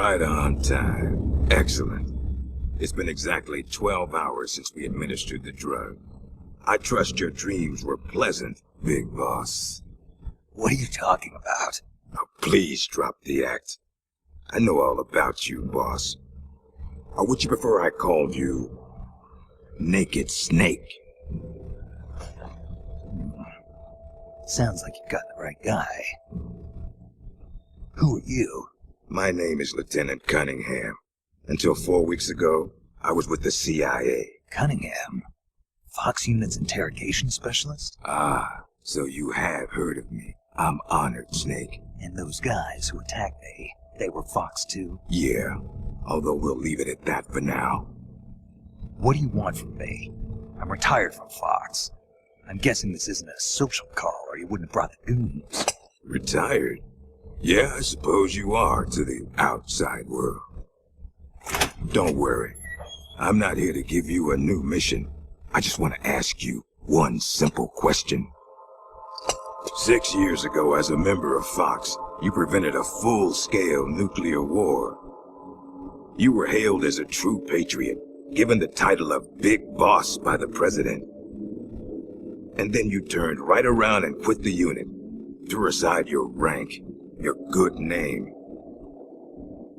Right on time. Excellent. It's been exactly 12 hours since we administered the drug. I trust your dreams were pleasant, Big Boss. What are you talking about? Now, please drop the act. I know all about you, boss. Or would you prefer I called you Naked Snake? Sounds like you got the right guy. Who are you? My name is Lieutenant Cunningham. Until 4 weeks ago, I was with the CIA. Cunningham? Fox Unit's interrogation specialist? Ah, so you have heard of me. I'm honored, Snake. And those guys who attacked me, they were Fox too? Yeah, although we'll leave it at that for now. What do you want from me? I'm retired from Fox. I'm guessing this isn't a social call, or you wouldn't have brought the goons. Retired? Yeah, I suppose you are to the outside world. Don't worry. I'm not here to give you a new mission. I just want to ask you one simple question. 6 years ago, as a member of Fox, you prevented a full-scale nuclear war. You were hailed as a true patriot, given the title of Big Boss by the President. And then you turned right around and quit the unit, threw aside your rank, your good name.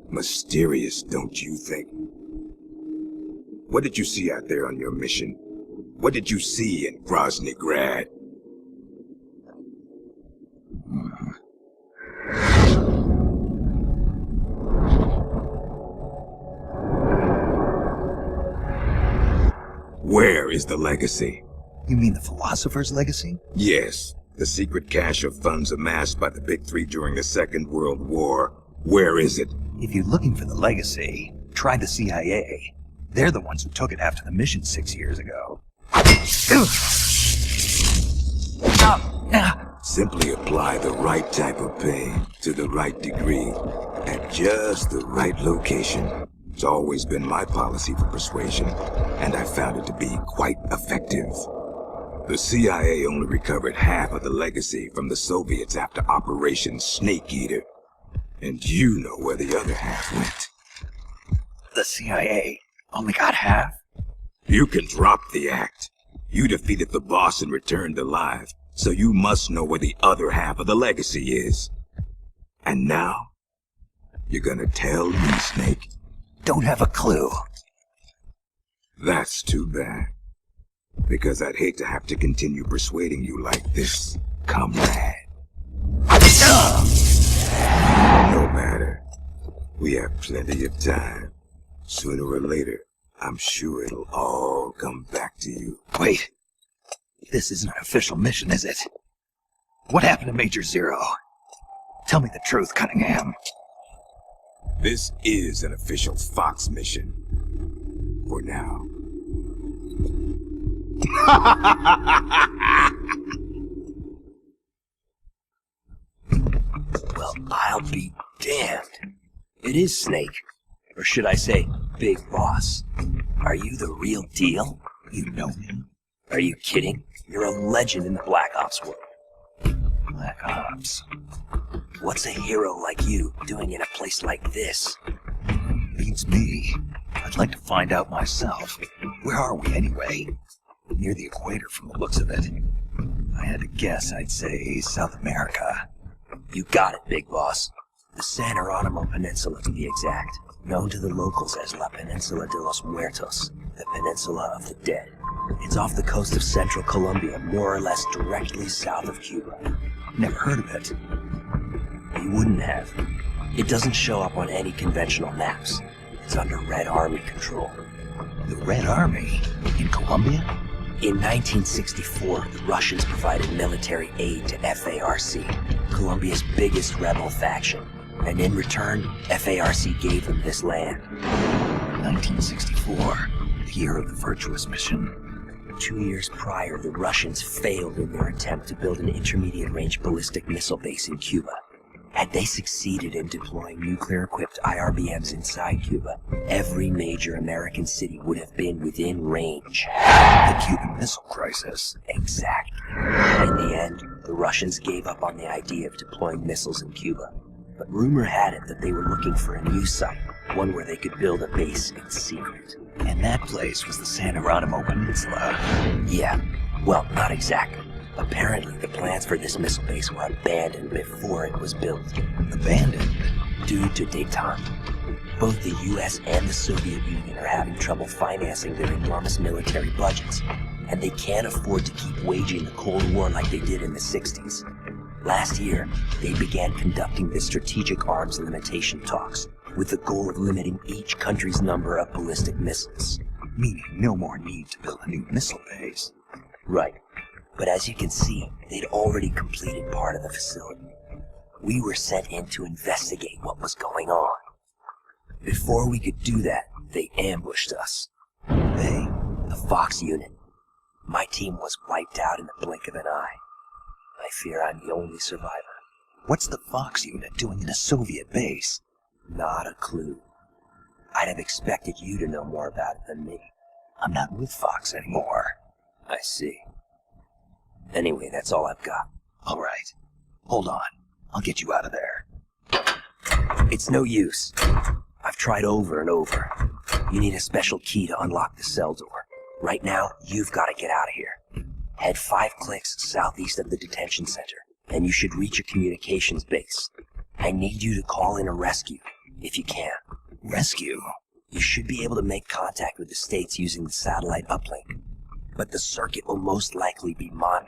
Mysterious, don't you think? What did you see out there on your mission? What did you see in Grozny Grad? Where is the legacy? You mean the philosopher's legacy? Yes, the secret cache of funds amassed by the Big Three during the Second World War. Where is it? If you're looking for the legacy, try the CIA. They're the ones who took it after the mission 6 years ago. Simply apply the right type of pain to the right degree at just the right location. It's always been my policy for persuasion, and I found it to be quite effective. The CIA only recovered half of the legacy from the Soviets after Operation Snake Eater. And you know where the other half went. The CIA only got half? You can drop the act. You defeated the boss and returned alive, so you must know where the other half of the legacy is. And now, you're gonna tell me, Snake? Don't have a clue. That's too bad. Because I'd hate to have to continue persuading you like this, comrade. No matter. We have plenty of time. Sooner or later, I'm sure it'll all come back to you. Wait. This isn't an official mission, is it? What happened to Major Zero? Tell me the truth, Cunningham. This is an official Fox mission. For now. Well, I'll be damned. It is Snake. Or should I say, Big Boss. Are you the real deal? You know me. Are you kidding? You're a legend in the Black Ops world. Black Ops. What's a hero like you doing in a place like this? Beats me. I'd like to find out myself. Where are we anyway? Near the equator from the looks of it. I had to guess, I'd say South America. You got it, Big Boss. The San Geronimo Peninsula, to be exact. Known to the locals as La Peninsula de los Muertos, the Peninsula of the Dead. It's off the coast of central Colombia, more or less directly south of Cuba. Never heard of it. You wouldn't have. It doesn't show up on any conventional maps. It's under Red Army control. The Red Army? In Colombia? In 1964, the Russians provided military aid to FARC, Colombia's biggest rebel faction. And in return, FARC gave them this land. 1964, the year of the Virtuous Mission. 2 years prior, the Russians failed in their attempt to build an intermediate-range ballistic missile base in Cuba. Had they succeeded in deploying nuclear-equipped IRBMs inside Cuba, every major American city would have been within range. The Cuban Missile Crisis. Exactly. In the end, the Russians gave up on the idea of deploying missiles in Cuba. But rumor had it that they were looking for a new site, one where they could build a base in secret. And that place was the San Geronimo Peninsula. Yeah, well, not exactly. Apparently, the plans for this missile base were abandoned before it was built. Abandoned? Due to detente. Both the US and the Soviet Union are having trouble financing their enormous military budgets, and they can't afford to keep waging the Cold War like they did in the 60s. Last year, they began conducting the strategic arms limitation talks, with the goal of limiting each country's number of ballistic missiles. Meaning no more need to build a new missile base. Right. But as you can see, they'd already completed part of the facility. We were sent in to investigate what was going on. Before we could do that, they ambushed us. They? The Fox unit. My team was wiped out in the blink of an eye. I fear I'm the only survivor. What's the Fox unit doing in a Soviet base? Not a clue. I'd have expected you to know more about it than me. I'm not with Fox anymore. I see. Anyway, that's all I've got. All right. Hold on. I'll get you out of there. It's no use. I've tried over and over. You need a special key to unlock the cell door. Right now, you've got to get out of here. Head 5 clicks southeast of the detention center, and you should reach a communications base. I need you to call in a rescue, if you can. Rescue? You should be able to make contact with the States using the satellite uplink, but the circuit will most likely be monitored.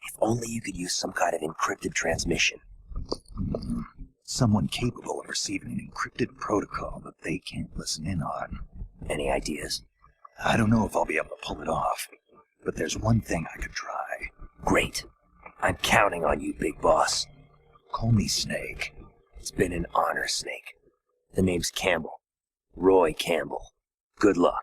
If only you could use some kind of encrypted transmission. Someone capable of receiving an encrypted protocol that they can't listen in on. Any ideas? I don't know if I'll be able to pull it off, but there's one thing I could try. Great. I'm counting on you, big boss. Call me Snake. It's been an honor, Snake. The name's Campbell. Roy Campbell. Good luck.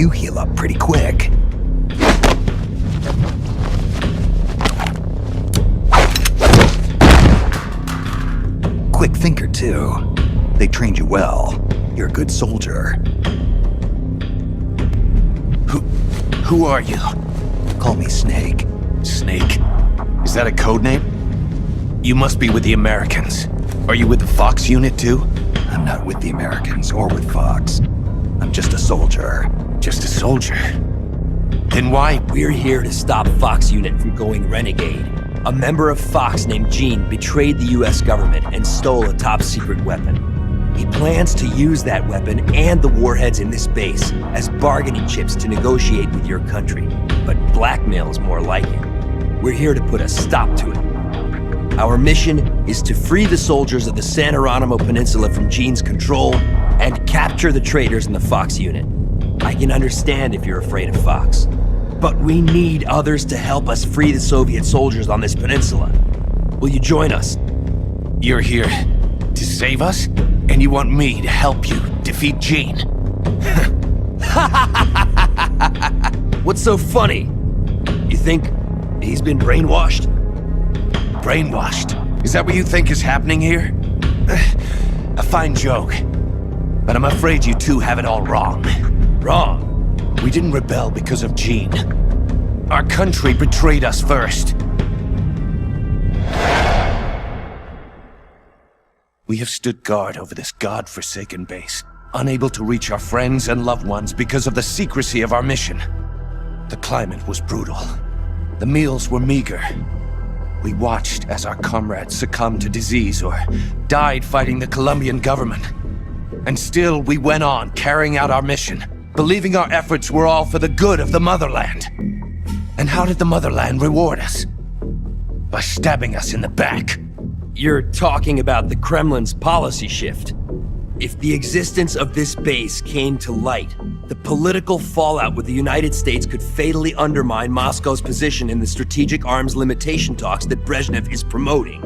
you heal up pretty quick. Quick thinker, too. They trained you well. You're a good soldier. Who are you? Call me Snake. Snake? Is that a code name? You must be with the Americans. Are you with the Fox unit too? I'm not with the Americans or with Fox. I'm just a soldier. Just a soldier? Then why? We're here to stop Fox Unit from going renegade. A member of Fox named Gene betrayed the US government and stole a top-secret weapon. He plans to use that weapon and the warheads in this base as bargaining chips to negotiate with your country. But blackmail is more like it. We're here to put a stop to it. Our mission is to free the soldiers of the San Geronimo Peninsula from Gene's control and capture the traitors in the Fox unit. I can understand if you're afraid of Fox, but we need others to help us free the Soviet soldiers on this peninsula. Will you join us? You're here to save us? And you want me to help you defeat Gene? What's so funny? You think he's been brainwashed? Brainwashed? Is that what you think is happening here? A fine joke. But I'm afraid you two have it all wrong. Wrong? We didn't rebel because of Gene. Our country betrayed us first. We have stood guard over this god-forsaken base, unable to reach our friends and loved ones because of the secrecy of our mission. The climate was brutal. The meals were meager. We watched as our comrades succumbed to disease or died fighting the Colombian government. And still we went on carrying out our mission, believing our efforts were all for the good of the motherland. And how did the motherland reward us? By stabbing us in the back. You're talking about the Kremlin's policy shift. If the existence of this base came to light, the political fallout with the United States could fatally undermine Moscow's position in the strategic arms limitation talks that Brezhnev is promoting.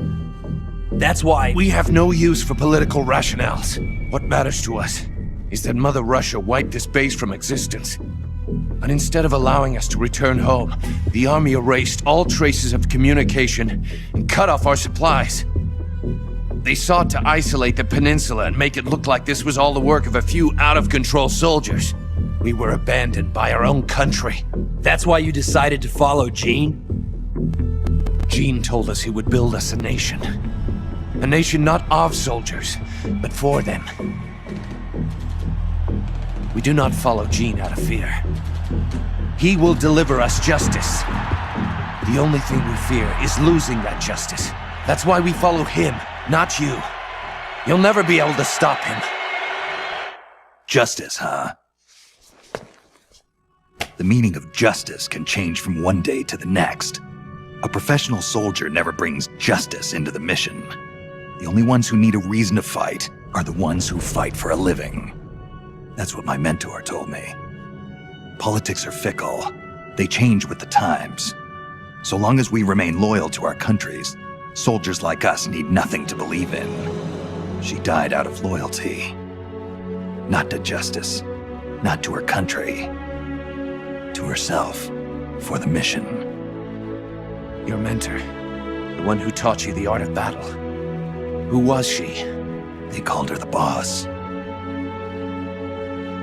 That's why we have no use for political rationales. What matters to us is that Mother Russia wiped this base from existence. And instead of allowing us to return home, the army erased all traces of communication and cut off our supplies. They sought to isolate the peninsula and make it look like this was all the work of a few out-of-control soldiers. We were abandoned by our own country. That's why you decided to follow Gene? Gene told us he would build us a nation. A nation not of soldiers, but for them. We do not follow Gene out of fear. He will deliver us justice. The only thing we fear is losing that justice. That's why we follow him, not you. You'll never be able to stop him. Justice, huh? The meaning of justice can change from one day to the next. A professional soldier never brings justice into the mission. The only ones who need a reason to fight are the ones who fight for a living. That's what my mentor told me. Politics are fickle. They change with the times. So long as we remain loyal to our countries, soldiers like us need nothing to believe in. She died out of loyalty. Not to justice, not to her country. To herself, for the mission. Your mentor, the one who taught you the art of battle. Who was she? They called her the boss.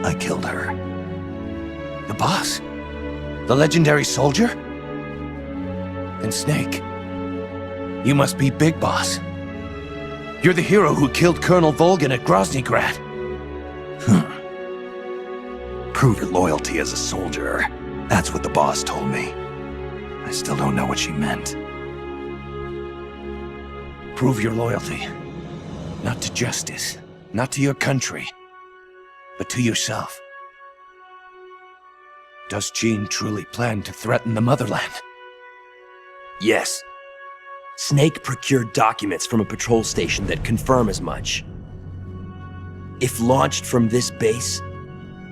I killed her. The boss? The legendary soldier? And Snake, you must be Big Boss. You're the hero who killed Colonel Volgin at Groznygrad. Prove your loyalty as a soldier. That's what the boss told me. I still don't know what she meant. Prove your loyalty. Not to justice, not to your country, but to yourself. Does Gene truly plan to threaten the motherland? Yes. Snake procured documents from a patrol station that confirm as much. If launched from this base,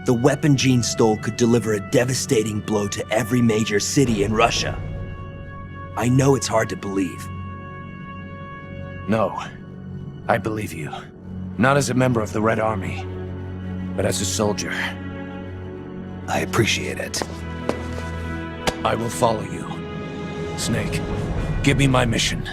the weapon Gene stole could deliver a devastating blow to every major city in Russia. I know it's hard to believe. No, I believe you. Not as a member of the Red Army, but as a soldier. I appreciate it. I will follow you. Snake, give me my mission.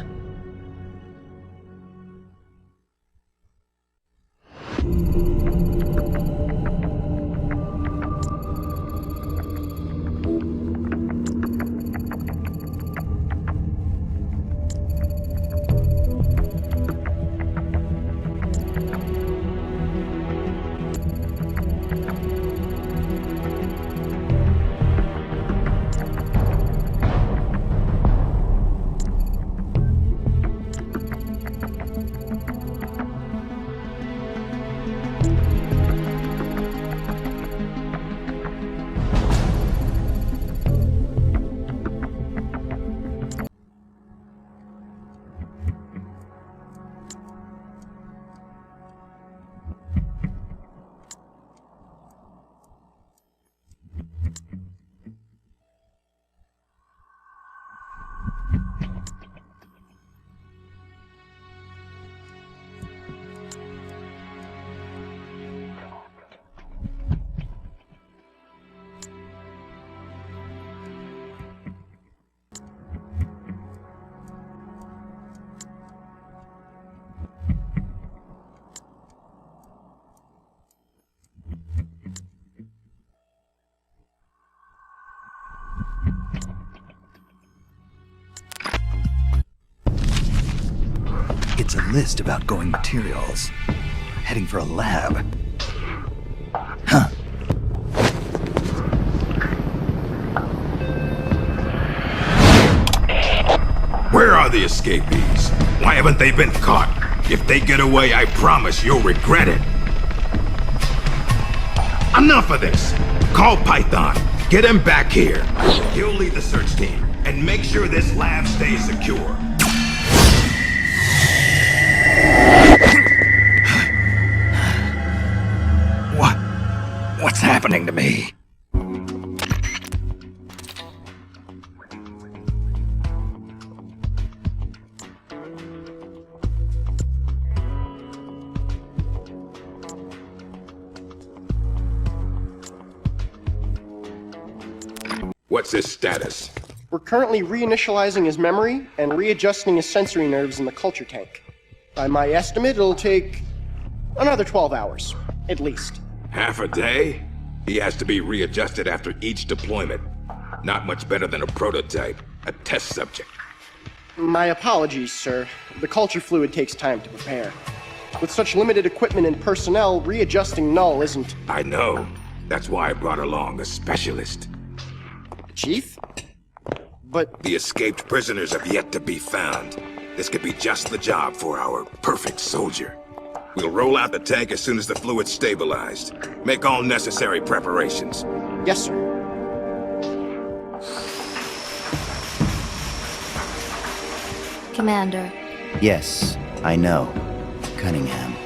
It's a list of outgoing materials. Heading for a lab. Huh. Where are the escapees? Why haven't they been caught? If they get away, I promise you'll regret it. Enough of this! Call Python. Get him back here. He'll lead the search team and make sure this lab stays secure. What's happening to me? What's his status? We're currently reinitializing his memory and readjusting his sensory nerves in the culture tank. By my estimate, it'll take another 12 hours, at least. Half a day? He has to be readjusted after each deployment. Not much better than a prototype, a test subject. My apologies, sir. The culture fluid takes time to prepare. With such limited equipment and personnel, readjusting Null isn't... I know. That's why I brought along a specialist. Chief? But... The escaped prisoners have yet to be found. This could be just the job for our perfect soldier. We'll roll out the tank as soon as the fluid's stabilized. Make all necessary preparations. Yes, sir. Commander. Yes, I know. Cunningham.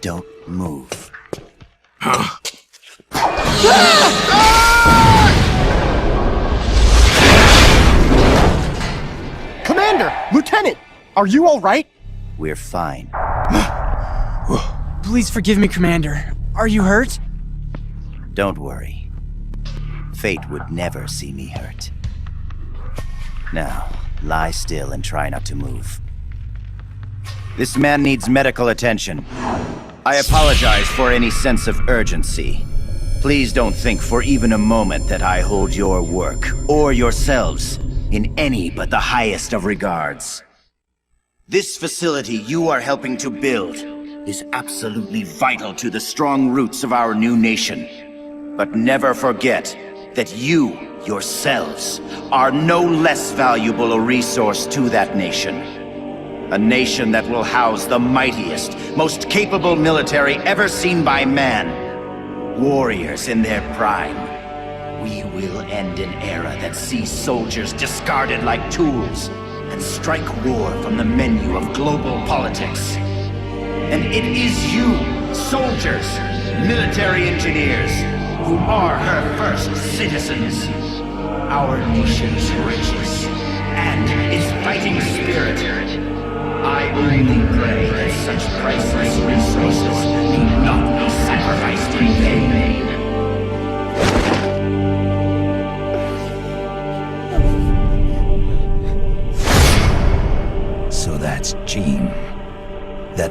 Don't move. Huh? Commander! Lieutenant! Are you all right? We're fine. Please forgive me, Commander. Are you hurt? Don't worry. Fate would never see me hurt. Now, lie still and try not to move. This man needs medical attention. I apologize for any sense of urgency. Please don't think for even a moment that I hold your work, or yourselves, in any but the highest of regards. This facility you are helping to build is absolutely vital to the strong roots of our new nation. But never forget that you, yourselves, are no less valuable a resource to that nation. A nation that will house the mightiest, most capable military ever seen by man. Warriors in their prime. We will end an era that sees soldiers discarded like tools and strike war from the menu of global politics. And it is you, soldiers, military engineers, who are her first citizens. Our nation's riches and its fighting spirit. I only pray that such priceless resources need not be sacrificed in vain.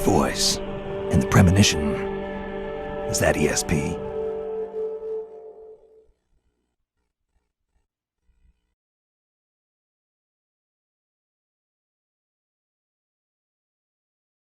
voice. And the premonition, was that ESP?